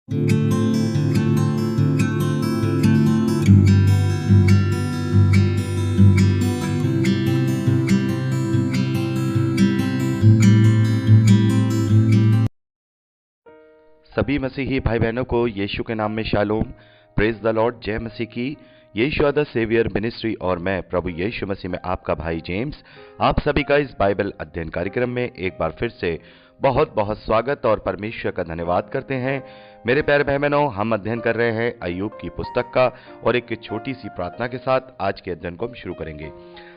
सभी मसीही भाई बहनों को यीशु के नाम में शालोम, प्रेज द लॉर्ड, जय मसीह की। यीशु द सेवियर मिनिस्ट्री और मैं प्रभु यीशु मसीह में आपका भाई जेम्स, आप सभी का इस बाइबल अध्ययन कार्यक्रम में एक बार फिर से बहुत बहुत स्वागत और परमेश्वर का धन्यवाद करते हैं। मेरे प्यारे भाई बहनों, हम अध्ययन कर रहे हैं अय्यूब की पुस्तक का और एक छोटी सी प्रार्थना के साथ आज के अध्ययन को हम शुरू करेंगे।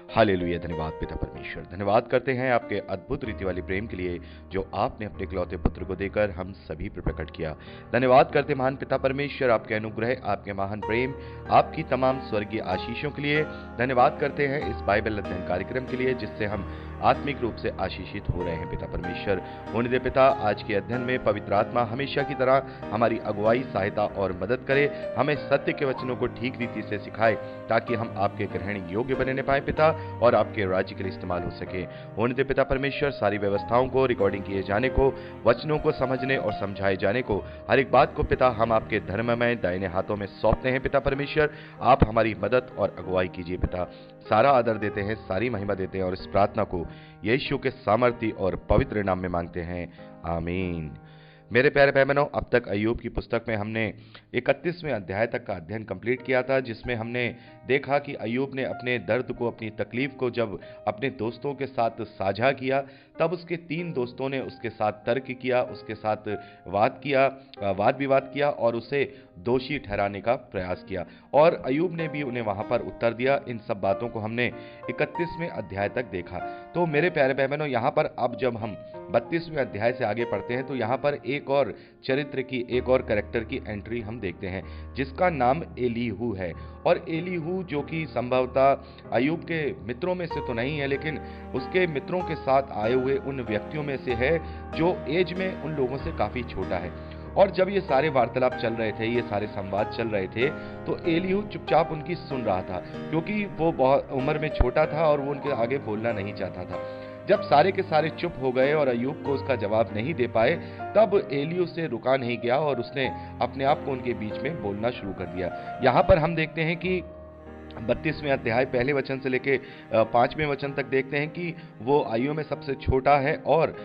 हालेलुया, धन्यवाद पिता परमेश्वर, धन्यवाद करते हैं आपके अद्भुत रीति वाली प्रेम के लिए जो आपने अपने इकलौते पुत्र को देकर हम सभी पर प्रकट किया। धन्यवाद करते महान पिता परमेश्वर आपके अनुग्रह, आपके महान प्रेम, आपकी तमाम स्वर्गीय आशीषों के लिए। धन्यवाद करते हैं इस बाइबल अध्ययन कार्यक्रम के लिए जिससे हम आत्मिक रूप से आशीषित हो रहे हैं। पिता परमेश्वर होने दे पिता, आज के अध्ययन में पवित्र आत्मा हमेशा की तरह हमारी अगुवाई, सहायता और मदद करे, हमें सत्य के वचनों को ठीक रीति से सिखाए ताकि हम आपके ग्रहण योग्य बनने पाए पिता, और आपके राज्य के लिए इस्तेमाल हो सके। होने दे पिता परमेश्वर, सारी व्यवस्थाओं को, रिकॉर्डिंग किए जाने को, वचनों को समझने और समझाए जाने को, हर एक बात को पिता हम आपके धर्ममय दाहिने हाथों में सौंपते हैं। पिता परमेश्वर, आप हमारी मदद और अगुवाई कीजिए पिता। सारा आदर देते हैं, सारी महिमा देते हैं और इस प्रार्थना को यीशु के सामर्थी और पवित्र नाम में मांगते हैं, आमीन। मेरे प्यारे भाई बहनों, अब तक अय्यूब की पुस्तक में हमने 31वें अध्याय तक का अध्ययन कंप्लीट किया था, जिसमें हमने देखा कि अय्यूब ने अपने दर्द को, अपनी तकलीफ को जब अपने दोस्तों के साथ साझा किया, तब उसके 3 दोस्तों ने उसके साथ तर्क किया, उसके साथ वाद विवाद किया और उसे दोषी ठहराने का प्रयास किया, और अय्यूब ने भी उन्हें वहां पर उत्तर दिया। इन सब बातों को हमने 31वें अध्याय तक देखा। तो मेरे प्यारे भाई बहनों, यहाँ पर अब जब हम 32वें अध्याय से आगे पढ़ते हैं तो यहाँ पर एक और चरित्र की, एक और कैरेक्टर की एंट्री हम देखते हैं जिसका नाम एलीहू है। और एलीहू जो कि संभवतः अय्यूब के मित्रों में से तो नहीं है, लेकिन उसके मित्रों के साथ आए हुए उन व्यक्तियों में से है जो एज में उन लोगों से काफी छोटा है। और जब ये सारे वार्तालाप चल रहे थे, ये सारे संवाद चल रहे थे, तो एलीहू चुपचाप उनकी सुन रहा था क्योंकि वो बहुत उम्र में छोटा था और वो उनके आगे बोलना नहीं चाहता था। जब सारे के सारे चुप हो गए और अय्यूब को उसका जवाब नहीं दे पाए, तब एलीहू से रुका नहीं गया और उसने अपने आप को उनके बीच में बोलना शुरू कर दिया। यहाँ पर हम देखते हैं कि 32वें अध्याय पहले वचन से लेके 5वें वचन तक देखते हैं कि वो आयु में सबसे छोटा है और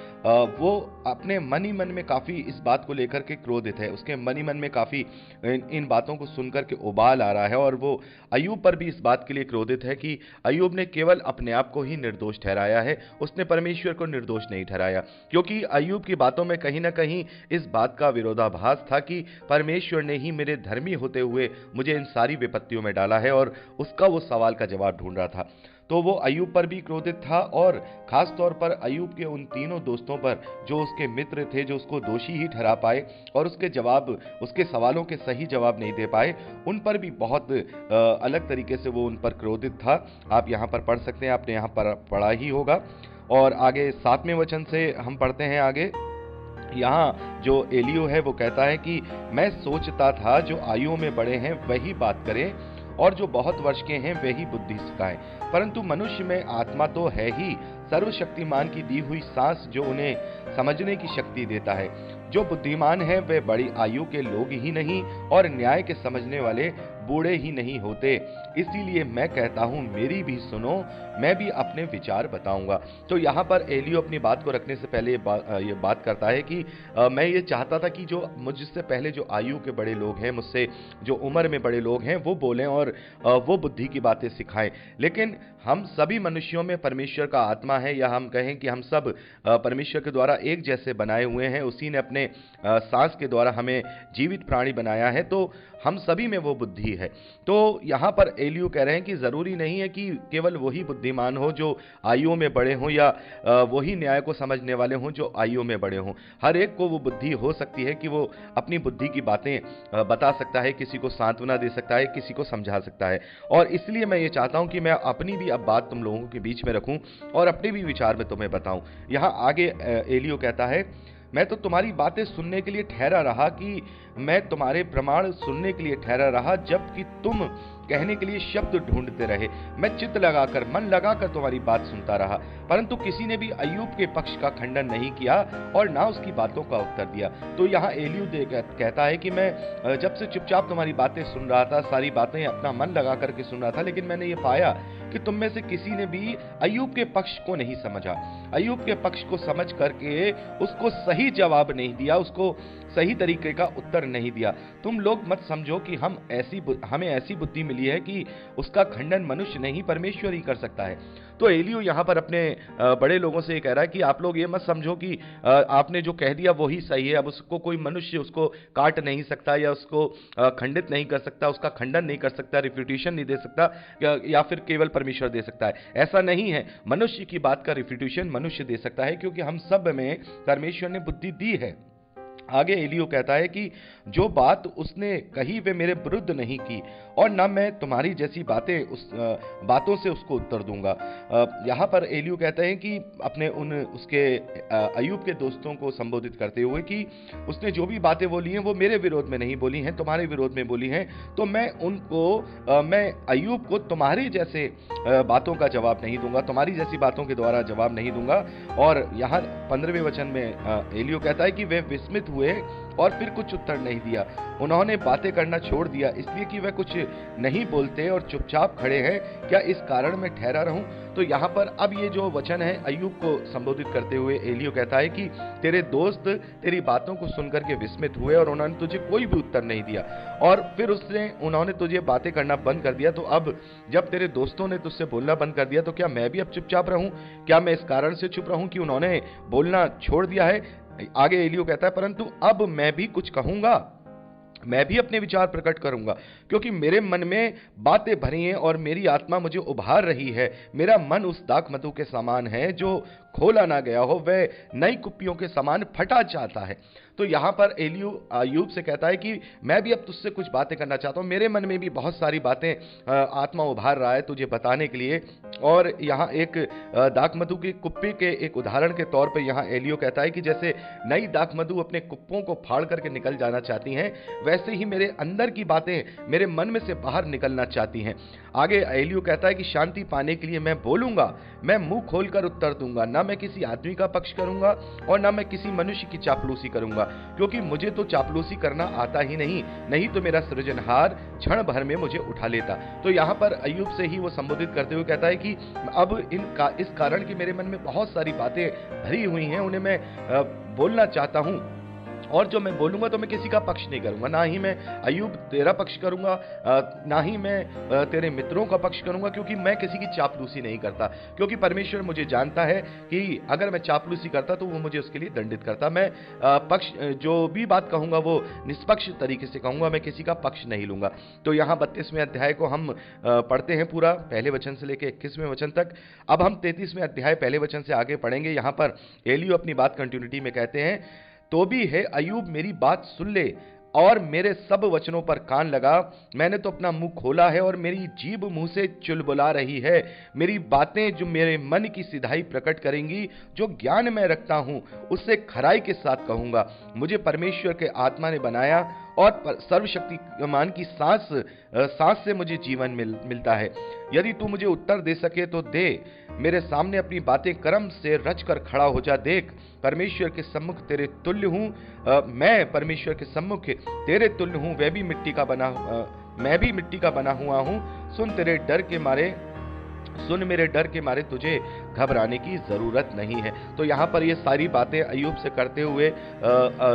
वो अपने मन ही मन में काफी इस बात को लेकर के क्रोधित है। उसके मन ही मन में काफी इन बातों को सुनकर के उबाल आ रहा है और वो अय्यूब पर भी इस बात के लिए क्रोधित है कि अय्यूब ने केवल अपने आप को ही निर्दोष ठहराया है, उसने परमेश्वर को निर्दोष नहीं ठहराया। क्योंकि अय्यूब की बातों में कहीं ना कहीं इस बात का विरोधाभास था कि परमेश्वर ने ही मेरे धर्मी होते हुए मुझे इन सारी विपत्तियों में डाला है, और उसका वो सवाल का जवाब ढूंढ रहा था। तो वो अय्यूब पर भी क्रोधित था और खास तौर पर अय्यूब के उन तीनों दोस्तों पर जो उसके मित्र थे, जो उसको दोषी ही ठहरा पाए और उसके सवालों के सही जवाब नहीं दे पाए, उन पर भी बहुत अलग तरीके से वो उन पर क्रोधित था। आप यहाँ पर पढ़ सकते हैं, आपने यहाँ पर पढ़ा ही होगा। और आगे 7वें वचन से हम पढ़ते हैं आगे। यहाँ जो एलियो है वो कहता है कि मैं सोचता था जो आयु में बड़े हैं वही बात करें और जो बहुत वर्ष के हैं वही बुद्धि सिखाएं, परंतु मनुष्य में आत्मा तो है ही, सर्वशक्तिमान की दी हुई सांस जो उन्हें समझने की शक्ति देता है। जो बुद्धिमान है वे बड़ी आयु के लोग ही नहीं और न्याय के समझने वाले बूढ़े ही नहीं होते। इसीलिए मैं कहता हूँ मेरी भी सुनो, मैं भी अपने विचार बताऊंगा। तो यहाँ पर एलियो अपनी बात को रखने से पहले ये बात करता है कि मैं ये चाहता था कि जो मुझसे पहले जो आयु के बड़े लोग हैं, मुझसे जो उम्र में बड़े लोग हैं, वो बोलें और वो बुद्धि की बातें सिखाएं। लेकिन हम सभी मनुष्यों में परमेश्वर का आत्मा है, या हम कहें कि हम सब परमेश्वर के द्वारा एक जैसे बनाए हुए हैं। उसी ने अपने सांस के द्वारा हमें जीवित प्राणी बनाया है, तो हम सभी में वो बुद्धि है। तो यहाँ पर एलियो कह रहे हैं कि जरूरी नहीं है कि केवल वही बुद्धिमान हो जो आयु में बड़े हों, या वही न्याय को समझने वाले हों जो आयु में बड़े हों। हर एक को वो बुद्धि हो सकती है कि वो अपनी बुद्धि की बातें बता सकता है, किसी को सांत्वना दे सकता है, किसी को समझा सकता है। और इसलिए मैं ये चाहता हूं कि मैं अपनी भी अब बात तुम लोगों के बीच में रखूं और अपने भी विचार में तुम्हें बताऊं। यहाँ आगे एलियो कहता है, मैं तो तुम्हारी बातें सुनने के लिए ठहरा रहा, कि मैं तुम्हारे प्रमाण सुनने के लिए ठहरा रहा, जबकि तुम कहने के लिए शब्द ढूंढते रहे। मैं चित्त लगाकर, मन लगाकर तुम्हारी बात सुनता रहा, परंतु किसी ने भी अय्यूब के पक्ष का खंडन नहीं किया और ना उसकी बातों का उत्तर दिया। तो यहाँ एलियू कहता है कि मैं जब से चुपचाप तुम्हारी बातें सुन रहा था, सारी बातें अपना मन लगा करके सुन रहा था, लेकिन मैंने ये पाया कि तुम में से किसी ने भी अय्यूब के पक्ष को नहीं समझा, अय्यूब के पक्ष को समझ करके उसको सही जवाब नहीं दिया, उसको सही तरीके का उत्तर नहीं दिया। तुम लोग मत समझो कि हमें ऐसी बुद्धि मिली है कि उसका खंडन मनुष्य नहीं, परमेश्वर ही कर सकता है। तो एलियू यहाँ पर अपने बड़े लोगों से ये कह रहा है कि आप लोग ये मत समझो कि आपने जो कह दिया वही सही है, अब उसको कोई मनुष्य उसको काट नहीं सकता या उसको खंडित नहीं कर सकता, उसका खंडन नहीं कर सकता, रिफ्यूटेशन नहीं दे सकता, या फिर केवल परमेश्वर दे सकता है। ऐसा नहीं है, मनुष्य की बात का रिफ्यूटेशन मनुष्य दे सकता है, क्योंकि हम सब में परमेश्वर ने बुद्धि दी है। आगे एलियू कहता है कि जो बात उसने कही वे मेरे विरुद्ध नहीं की, और न मैं तुम्हारी जैसी बातों से उसको उत्तर दूंगा। यहाँ पर एलियू कहते हैं कि अपने उसके अय्यूब के दोस्तों को संबोधित करते हुए कि उसने जो भी बातें बोली हैं वो मेरे विरोध में नहीं बोली हैं, तुम्हारे विरोध में बोली हैं, तो मैं अय्यूब को तुम्हारी जैसे बातों का जवाब नहीं दूंगा, तुम्हारी जैसी बातों के द्वारा जवाब नहीं दूंगा। और यहाँ 15वें वचन में एलियू कहता है कि वे विस्मित हुए और फिर कुछ उत्तर नहीं दिया। उन्होंने बातें करना छोड़ दिया, इसलिए कि वे कुछ नहीं बोलते और चुपचाप खड़े हैं। क्या इस कारण मैं ठहरा रहूं? तो यहाँ पर अब ये जो वचन है अय्यूब को संबोधित करते हुए एलियू कहता है कि तेरे दोस्त तेरी बातों को सुनकर के विस्मित हुए और उन्होंने तुझे कोई भी उत्तर नहीं दिया, और फिर उन्होंने तुझे बातें करना बंद कर दिया। तो अब जब तेरे दोस्तों ने तुझसे बोलना बंद कर दिया, तो क्या मैं भी अब चुपचाप रहूं? क्या मैं इस कारण से चुप रहूं कि उन्होंने बोलना छोड़ दिया है? आगे एलियू कहता है, परंतु अब मैं भी कुछ कहूंगा, मैं भी अपने विचार प्रकट करूंगा, क्योंकि मेरे मन में बातें भरी हैं और मेरी आत्मा मुझे उभार रही है। मेरा मन उस दाखमधु के समान है जो खोला ना गया हो, वह नई कुप्पियों के समान फटा चाहता है। तो यहाँ पर एलियू अय्यूब से कहता है कि मैं भी अब तुझसे कुछ बातें करना चाहता हूँ, मेरे मन में भी बहुत सारी बातें आत्मा उभार रहा है तुझे बताने के लिए। और यहाँ एक दाखमधु की कुप्पी के एक उदाहरण के तौर पे यहाँ एलियू कहता है कि जैसे नई दाखमधु अपने कुप्पों को फाड़ करके निकल जाना चाहती हैं, वैसे ही मेरे अंदर की बातें मेरे मन में से बाहर निकलना चाहती हैं। आगे एलियू कहता है कि शांति पाने के लिए मैं बोलूंगा, मैं मुंह खोलकर उत्तर दूंगा, ना मैं किसी आदमी का पक्ष करूंगा और ना मैं किसी मनुष्य की चापलूसी करूंगा, क्योंकि मुझे तो चापलूसी करना आता ही नहीं तो मेरा सृजनहार क्षण भर में मुझे उठा लेता। तो यहाँ पर अय्यूब से ही वो संबोधित करते हुए कहता है कि अब इस कारण कि मेरे मन में बहुत सारी बातें भरी हुई हैं, उन्हें मैं बोलना चाहता हूं, और जो मैं बोलूंगा तो मैं किसी का पक्ष नहीं करूंगा, ना ही मैं अय्यूब तेरा पक्ष करूंगा, ना ही मैं तेरे मित्रों का पक्ष करूंगा, क्योंकि मैं किसी की चापलूसी नहीं करता, क्योंकि परमेश्वर मुझे जानता है कि अगर मैं चापलूसी करता तो वो मुझे उसके लिए दंडित करता। मैं पक्ष जो भी बात कहूंगा वो निष्पक्ष तरीके से कहूंगा, मैं किसी का पक्ष नहीं लूंगा। तो यहाँ 32वें अध्याय को हम पढ़ते हैं पूरा, पहले वचन से लेकर 21वें वचन तक। अब हम 33वें अध्याय पहले वचन से आगे पढ़ेंगे। यहाँ पर एलियू अपनी बात कंटिन्यूटी में कहते हैं, तो भी है अय्यूब मेरी बात सुन ले और मेरे सब वचनों पर कान लगा। मैंने तो अपना मुंह खोला है और मेरी जीभ मुंह से चुलबुला रही है। मेरी बातें जो मेरे मन की सिधाई प्रकट करेंगी, जो ज्ञान मैं रखता हूं उससे खराई के साथ कहूंगा। मुझे परमेश्वर के आत्मा ने बनाया और सर्वशक्तिमान की सांस से मुझे जीवन मिलता है। यदि तू मुझे उत्तर दे सके तो दे, मेरे सामने अपनी बातें कर्म से रच कर खड़ा हो जा। देख, परमेश्वर के सम्मुख तेरे तुल्य हूं, मैं परमेश्वर के सम्मुख तेरे तुल्य हूं, मैं भी मिट्टी का बना हुआ हूं। सुन मेरे डर के मारे तुझे घबराने की जरूरत नहीं है। तो यहाँ पर ये सारी बातें अय्यूब से करते हुए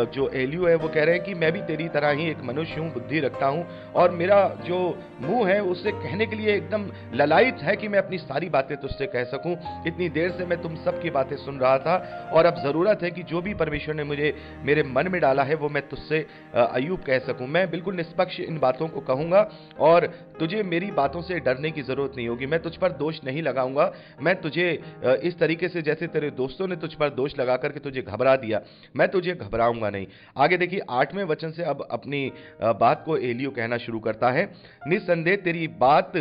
जो एलियू है वो कह रहे हैं कि मैं भी तेरी तरह ही एक मनुष्य हूँ, बुद्धि रखता हूँ, और मेरा जो मुंह है उससे कहने के लिए एकदम ललायत है कि मैं अपनी सारी बातें तुझसे कह सकूं। इतनी देर से मैं तुम सब की बातें सुन रहा था और अब जरूरत है कि जो भी परमेश्वर ने मुझे मेरे मन में डाला है वो मैं तुझसे अय्यूब कह सकूं। मैं बिल्कुल निष्पक्ष इन बातों को कहूंगा और तुझे मेरी बातों से डरने की जरूरत नहीं होगी। मैं तुझ पर दोष नहीं लगाऊंगा, मैं तुझे इस तरीके से जैसे तेरे दोस्तों ने तुझ पर दोष लगा करके तुझे घबरा दिया, मैं तुझे घबराऊंगा नहीं। आगे देखिए 8वें वचन से अब अपनी बात को एलियू कहना शुरू करता है। निस्संदेह तेरी बात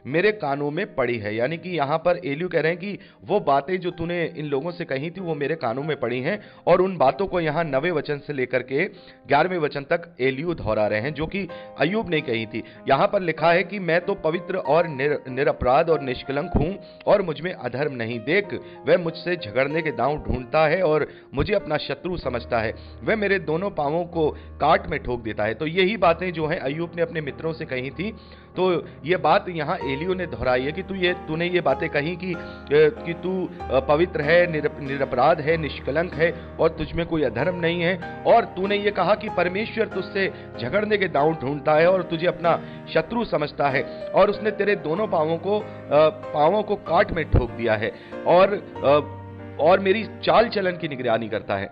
मेरे कानों में पड़ी है, यानी कि यहां पर एलियू कह रहे हैं कि वो बातें जो तूने इन लोगों से कही थी वो मेरे कानों में पड़ी हैं, और उन बातों को यहां 9वें वचन से लेकर के 11वें वचन तक एलियू दोहरा रहे हैं, जो कि अय्यूब ने कही थी। यहां पर लिखा है कि मैं तो पवित्र और निरपराध और निष्कलंक हूं और मुझ में अधर्म नहीं। देख, वह मुझसे झगड़ने के दांव ढूंढता है और मुझे अपना शत्रु समझता है। वह मेरे दोनों पांवों को काट में ठोक देता है। तो यही बातें जो हैं अय्यूब ने अपने मित्रों से कही थी, तो ये बात यहाँ एलियू ने दोहराई है कि तूने ये बातें कही कि तू पवित्र है, निरपराध है, निष्कलंक है और तुझ में कोई अधर्म नहीं है, और तूने ये कहा कि परमेश्वर तुझसे झगड़ने के दांव ढूंढता है और तुझे अपना शत्रु समझता है, और उसने तेरे दोनों पांवों को काट में ठोक दिया है और मेरी चाल चलन की निगरानी करता है।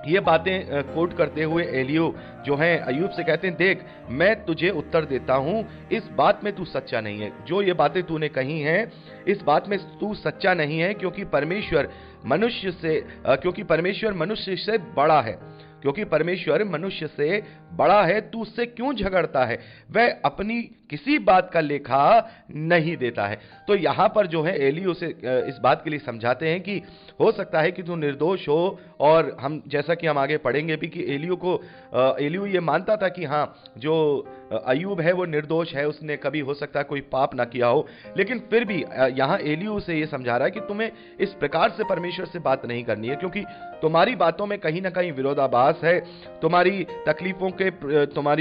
ये बातें कोट करते हुए एलियू जो हैं अय्यूब से कहते हैं, देख मैं तुझे उत्तर देता हूं, इस बात में तू सच्चा नहीं है। जो ये बातें तूने कही हैं इस बात में तू सच्चा नहीं है, क्योंकि परमेश्वर मनुष्य से बड़ा है। क्योंकि परमेश्वर मनुष्य से बड़ा है, तू उससे क्यों झगड़ता है? वह अपनी किसी बात का लेखा नहीं देता है। तो यहां पर जो है एलियू से इस बात के लिए समझाते हैं कि हो सकता है कि तू निर्दोष हो, और हम जैसा कि हम आगे पढ़ेंगे भी कि एलियू ये मानता था कि हाँ, जो अय्यूब है वो निर्दोष है, उसने कभी हो सकता है कोई पाप ना किया हो, लेकिन फिर भी यहाँ एलियू से ये समझा रहा है कि तुम्हें इस प्रकार से परमेश्वर से बात नहीं करनी है, क्योंकि तुम्हारी बातों में कहीं ना कहीं विरोधाभास है। तुम्हारी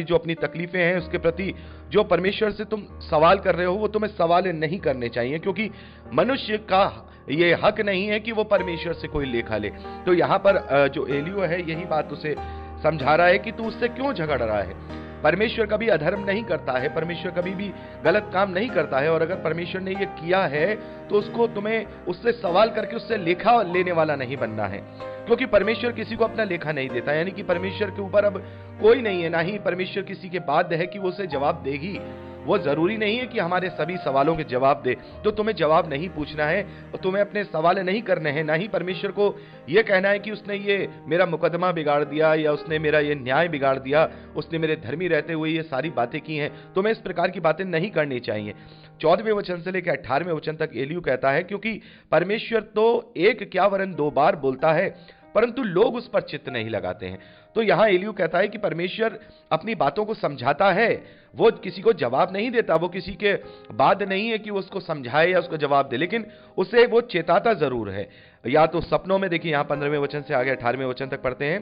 जो अपनी तकलीफें हैं उसके प्रति जो परमेश्वर से तुम सवाल कर रहे हो वो तुम्हें सवाल नहीं करने चाहिए, क्योंकि मनुष्य का ये हक नहीं है कि वो परमेश्वर से कोई लेखा ले। तो यहाँ पर जो एलियू है यही बात उसे समझा रहा है कि तू उससे क्यों झगड़ रहा है। परमेश्वर कभी अधर्म नहीं करता है, परमेश्वर कभी भी गलत काम नहीं करता है, और अगर परमेश्वर ने ये किया है तो तुम्हें उससे सवाल करके उससे लेखा लेने वाला नहीं बनना है, क्योंकि परमेश्वर किसी को अपना लेखा नहीं देता। यानी कि परमेश्वर के ऊपर अब कोई नहीं है, ना ही परमेश्वर किसी के बाध्य है कि वो उसे जवाब देगी। वो जरूरी नहीं है कि हमारे सभी सवालों के जवाब दे, तो तुम्हें जवाब नहीं पूछना है और तुम्हें अपने सवाल नहीं करने हैं, ना ही परमेश्वर को यह कहना है कि उसने ये मेरा मुकदमा बिगाड़ दिया या उसने मेरा ये न्याय बिगाड़ दिया, उसने मेरे धर्मी रहते हुए ये सारी बातें की हैं। तुम्हें इस प्रकार की बातें नहीं करनी चाहिए। 14वें वचन से लेकर 18वें वचन तक एलियू कहता है, क्योंकि परमेश्वर तो एक क्या वरन 2 बार बोलता है, परंतु लोग उस पर चित्त नहीं लगाते हैं। तो यहां एलियू कहता है कि परमेश्वर अपनी बातों को समझाता है, वो किसी को जवाब नहीं देता, वो किसी के बाद नहीं है कि वो उसको समझाए या उसको जवाब दे, लेकिन उसे वो चेताता जरूर है। या तो सपनों में, देखिए यहां 15वें वचन से आगे 18वें वचन तक पढ़ते हैं,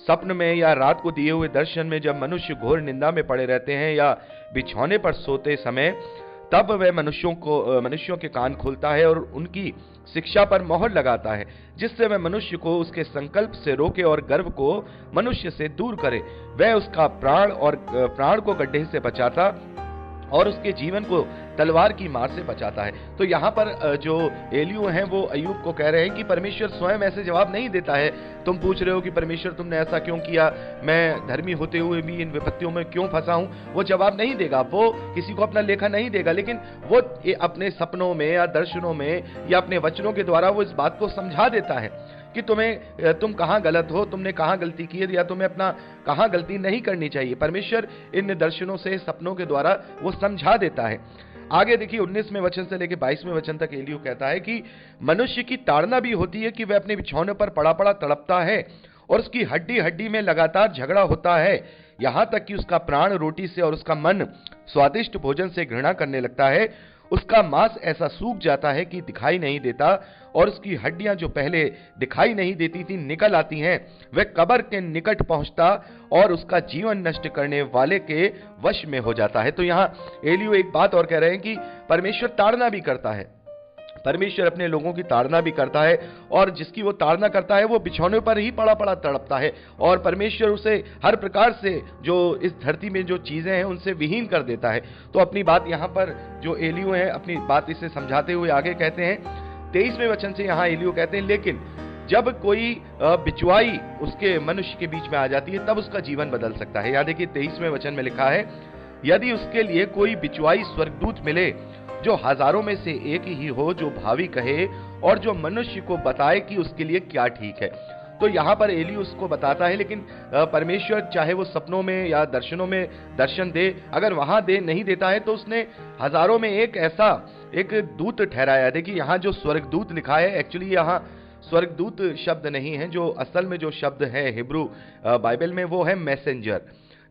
सपन में या रात को दिए हुए दर्शन में जब मनुष्य घोर निंदा में पड़े रहते हैं या बिछौने पर सोते समय, तब वह मनुष्यों के कान खोलता है और उनकी शिक्षा पर मोहर लगाता है, जिससे वह मनुष्य को उसके संकल्प से रोके और गर्व को मनुष्य से दूर करे। वह उसका प्राण को गड्ढे से बचाता और उसके जीवन को तलवार की मार से बचाता है। तो यहाँ पर जो एलियू हैं वो अय्यूब को कह रहे हैं कि परमेश्वर स्वयं ऐसे जवाब नहीं देता है। तुम पूछ रहे हो कि परमेश्वर तुमने ऐसा क्यों किया, मैं धर्मी होते हुए भी इन विपत्तियों में क्यों फंसा हूं, वो जवाब नहीं देगा, वो किसी को अपना लेखा नहीं देगा, लेकिन वो अपने सपनों में या दर्शनों में या अपने वचनों के द्वारा वो इस बात को समझा देता है कि तुम कहां गलत हो, तुमने कहां गलती की है या तुम्हें अपना कहां गलती नहीं करनी चाहिए। परमेश्वर इन दर्शनों से, सपनों के द्वारा वो समझा देता है। आगे देखिए 19वें वचन से लेकर 22वें वचन तक एलियू कहता है कि मनुष्य की ताड़ना भी होती है कि वह अपने बिछौने पर पड़ा पड़ा तड़पता है और उसकी हड्डी हड्डी में लगातार झगड़ा होता है, यहां तक कि उसका प्राण रोटी से और उसका मन स्वादिष्ट भोजन से घृणा करने लगता है। उसका मांस ऐसा सूख जाता है कि दिखाई नहीं देता और उसकी हड्डियां जो पहले दिखाई नहीं देती थी निकल आती हैं। वह कब्र के निकट पहुंचता और उसका जीवन नष्ट करने वाले के वश में हो जाता है। तो यहां एलियू एक बात और कह रहे हैं कि परमेश्वर ताड़ना भी करता है, परमेश्वर अपने लोगों की ताड़ना भी करता है और जिसकी वो ताड़ना करता है वो बिछौने पर ही पड़ा पड़ा तड़पता है और परमेश्वर उसे हर प्रकार से जो इस धरती में जो चीजें हैं उनसे विहीन कर देता है। तो अपनी बात यहाँ पर जो एलियू है अपनी बात इसे समझाते हुए आगे कहते हैं 23वें वचन से यहाँ एलियू कहते हैं, लेकिन जब कोई बिचवाई उसके मनुष्य के बीच में आ जाती है तब उसका जीवन बदल सकता है। याद देखिए 23वें वचन में लिखा है, यदि उसके लिए कोई बिचवाई स्वर्गदूत मिले जो हजारों में से एक ही हो, जो भावी कहे और जो मनुष्य को बताए कि उसके लिए क्या ठीक है। तो यहाँ पर एली उसको बताता है, लेकिन परमेश्वर चाहे वो सपनों में या दर्शनों में दर्शन दे, अगर वहां नहीं देता है तो उसने हजारों में एक दूत ठहराया। देखिए यहाँ जो स्वर्गदूत लिखा है, एक्चुअली यहाँ स्वर्गदूत शब्द नहीं है, जो असल में जो शब्द है हिब्रू बाइबल में वो है मैसेंजर,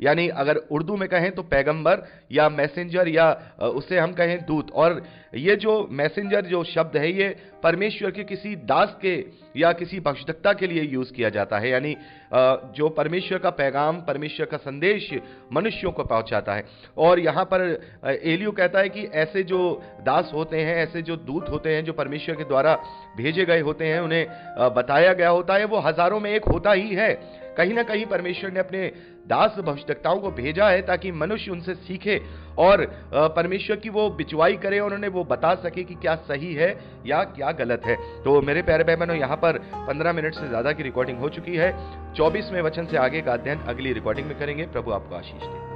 यानी अगर उर्दू में कहें तो पैगंबर या मैसेंजर, या उसे हम कहें दूत। और ये जो मैसेंजर जो शब्द है ये परमेश्वर के किसी दास के या किसी भक्तता के लिए यूज किया जाता है, यानी जो परमेश्वर का पैगाम, परमेश्वर का संदेश मनुष्यों को पहुंचाता है। और यहाँ पर एलियू कहता है कि ऐसे जो दास होते हैं, ऐसे जो दूत होते हैं जो परमेश्वर के द्वारा भेजे गए होते हैं, उन्हें बताया गया होता है, वो हजारों में एक होता ही है। कहीं ना कहीं परमेश्वर ने अपने दास भविष्यवक्ताओं को भेजा है ताकि मनुष्य उनसे सीखे और परमेश्वर की वो बिचवाई करे और उन्हें वो बता सके कि क्या सही है या क्या गलत है। तो मेरे प्यारे भाई बहनों, यहाँ पर 15 मिनट से ज्यादा की रिकॉर्डिंग हो चुकी है। 24वें वचन से आगे का अध्ययन अगली रिकॉर्डिंग में करेंगे। प्रभु आपको आशीष दे।